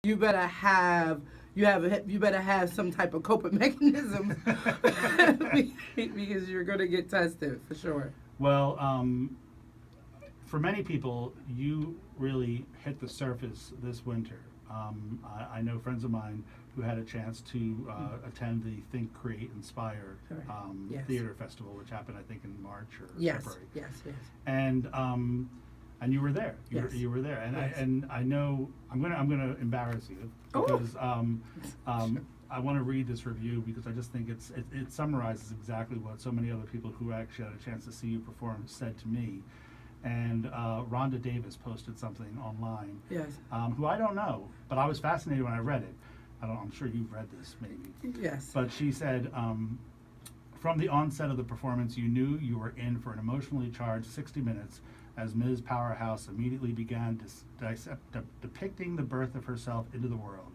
you better have you better have some type of coping mechanism because you're going to get tested for sure. Well, for many people, you really hit the surface this winter. I know friends of mine who had a chance to attend the Think, Create, Inspire Correct. Yes. theater festival, which happened, I think, in March or Yes, February. yes, yes. And you were there. Yes. You were there, and Yes. I know I'm gonna embarrass you because I want to read this review because I just think it summarizes exactly what so many other people who actually had a chance to see you perform said to me. And Rhonda Davis posted something online. Yes. Who I don't know, but I was fascinated when I read it. I'm sure you've read this, maybe. Yes. But she said, from the onset of the performance, you knew you were in for an emotionally charged 60 minutes as Ms. Powerhouse immediately began depicting the birth of herself into the world.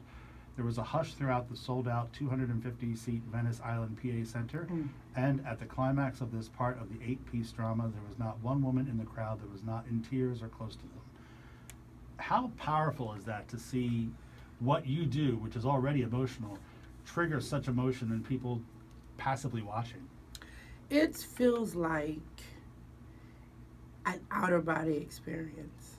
There was a hush throughout the sold-out 250-seat Venice Island PA Center, and at the climax of this part of the 8-piece drama, there was not one woman in the crowd that was not in tears or close to them. How powerful is that to see what you do, which is already emotional, trigger such emotion in people passively watching? It feels like an outer-body experience.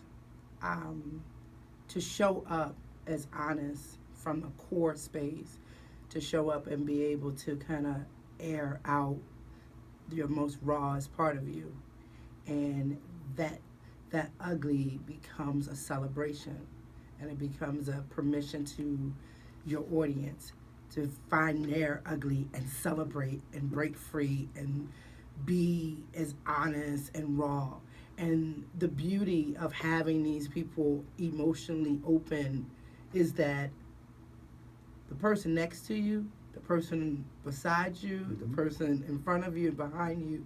To show up as honest from the core space, to show up and be able to kind of air out your most rawest part of you, and that ugly becomes a celebration, and it becomes a permission to your audience to find their ugly and celebrate and break free and be as honest and raw. And the beauty of having these people emotionally open is that the person next to you, the person beside you, the person in front of you, behind you,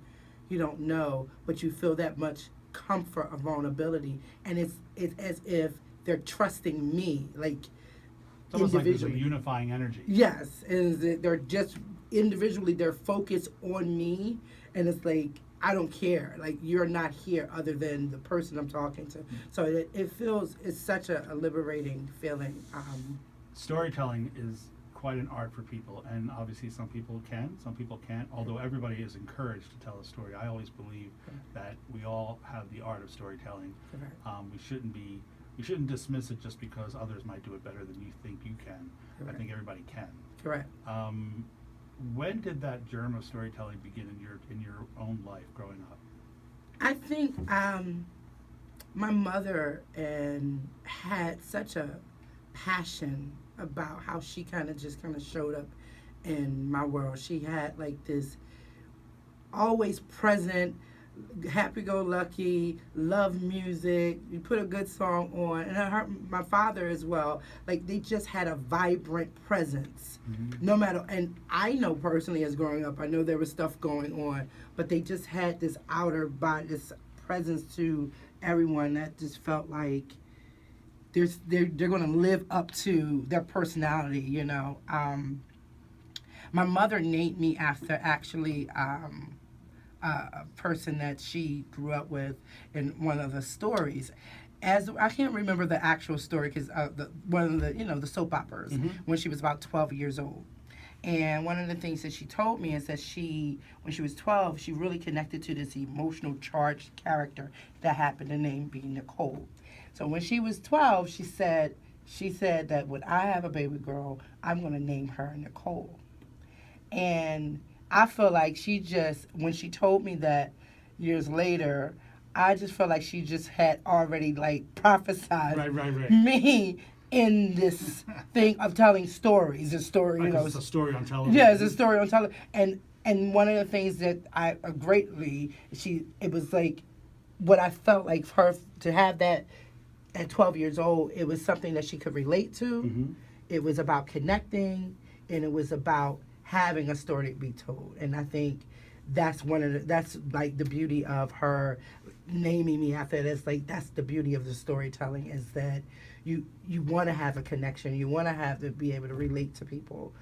you don't know, but you feel that much comfort of vulnerability, and it's as if they're trusting me, like It's almost like there's a individually. unifying energy. Yes, and they're just individually, they're focused on me, and it's like, I don't care. Like, you're not here other than the person I'm talking to. So it feels, it's such a liberating feeling. Storytelling is quite an art for people, and obviously some people can, some people can't, although everybody is encouraged to tell a story. I always believe that we all have the art of storytelling. We shouldn't dismiss it just because others might do it better than you think you can. Correct. I think everybody can. Correct. When did that germ of storytelling begin in your own life growing up? I think my mother had such a passion about how she kind of showed up in my world. She had like this always present, happy-go-lucky, love music. You put a good song on, and my father as well. Like, they just had a vibrant presence. No matter, and I know personally as growing up, I know there was stuff going on, but they just had this outer body, this presence to everyone that just felt like they're going to live up to their personality, you know. My mother named me after actually a person that she grew up with in one of the stories. As I can't remember the actual story because one of the the soap operas when she was about 12 years old. And one of the things that she told me is that when she was 12, she really connected to this emotional charged character that happened to name be Nicole. So when she was 12, she said that when I have a baby girl, I'm going to name her Nicole. And I feel like when she told me that years later, I just felt like she just had already like prophesied me in this thing of telling stories. A story, It's a story on television. Yeah, it's a story on television. And one of the things that I greatly, it was like what I felt like her to have that at 12 years old, it was something that she could relate to. It was about connecting, and it was about having a story to be told. And I think that's like the beauty of her naming me after it. It's like that's the beauty of the storytelling, is that you want to have a connection. You want to be able to relate to people.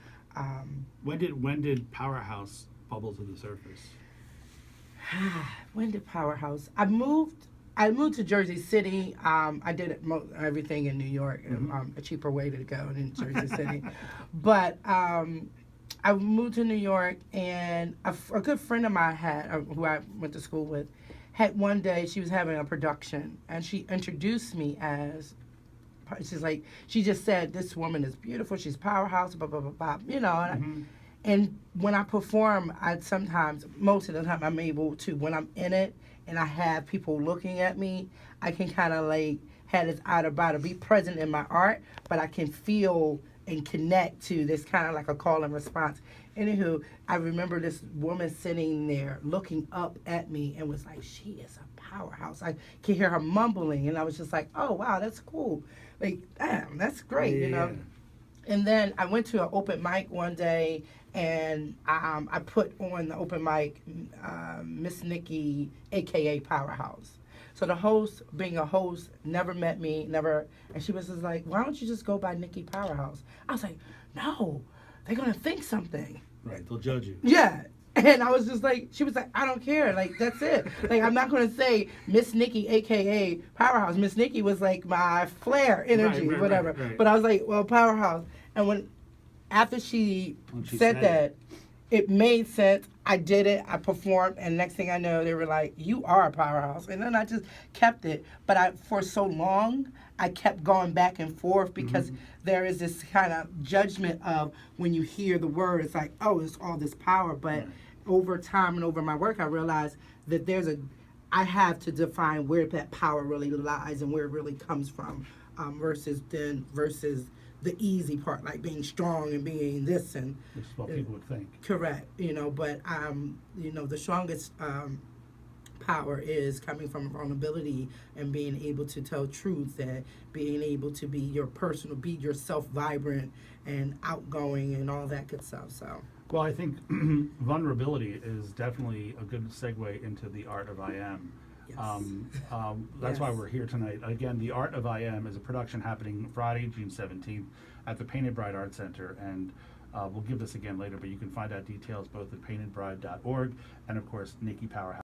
When did Powerhouse bubble to the surface? When did Powerhouse? I moved I moved to Jersey City. I did everything in New York, a cheaper way to go in Jersey City. But I moved to New York, and a good friend of mine who I went to school with, had one day, she was having a production, and she introduced me as, she's like, she just said, this woman is beautiful, she's powerhouse, blah, blah, blah, blah, you know. And when I perform, most of the time, I'm able to, when I'm in it, and I have people looking at me, I can kind of like have this out about to be present in my art, but I can feel and connect to this kind of like a call and response. Anywho, I remember this woman sitting there looking up at me and was like, she is a powerhouse. I can hear her mumbling, and I was just like, oh, wow, that's cool. Like, damn, that's great, you know? And then I went to an open mic one day, and I put on the open mic Miss Nikki, a.k.a. Powerhouse. So the host, being a host, never met me, and she was just like, why don't you just go by Nikki Powerhouse? I was like, no, they're going to think something. Right, they'll judge you. Yeah. And I was just like, she was like, I don't care. Like, that's it. Like, I'm not going to say Miss Nikki, a.k.a. Powerhouse. Miss Nikki was like my flair, energy, whatever. Right. But I was like, well, Powerhouse. And after she said that, it made sense. I did it. I performed. And next thing I know, they were like, you are a powerhouse. And then I just kept it. But for so long, I kept going back and forth because there is this kind of judgment of when you hear the word, it's like, oh, it's all this power. But over time and over my work, I realized that I have to define where that power really lies and where it really comes from versus the easy part, like being strong and being this and which is what people would think. Correct, but the strongest power is coming from vulnerability and being able to tell truth, and being able to be yourself, vibrant and outgoing and all that good stuff. So. Well, I think vulnerability is definitely a good segue into the art of I Am. Yes. That's why we're here tonight. Again, The Art of I Am is a production happening Friday, June 17th at the Painted Bride Art Center. And we'll give this again later, but you can find out details both at paintedbride.org and, of course, Nikki Powerhouse.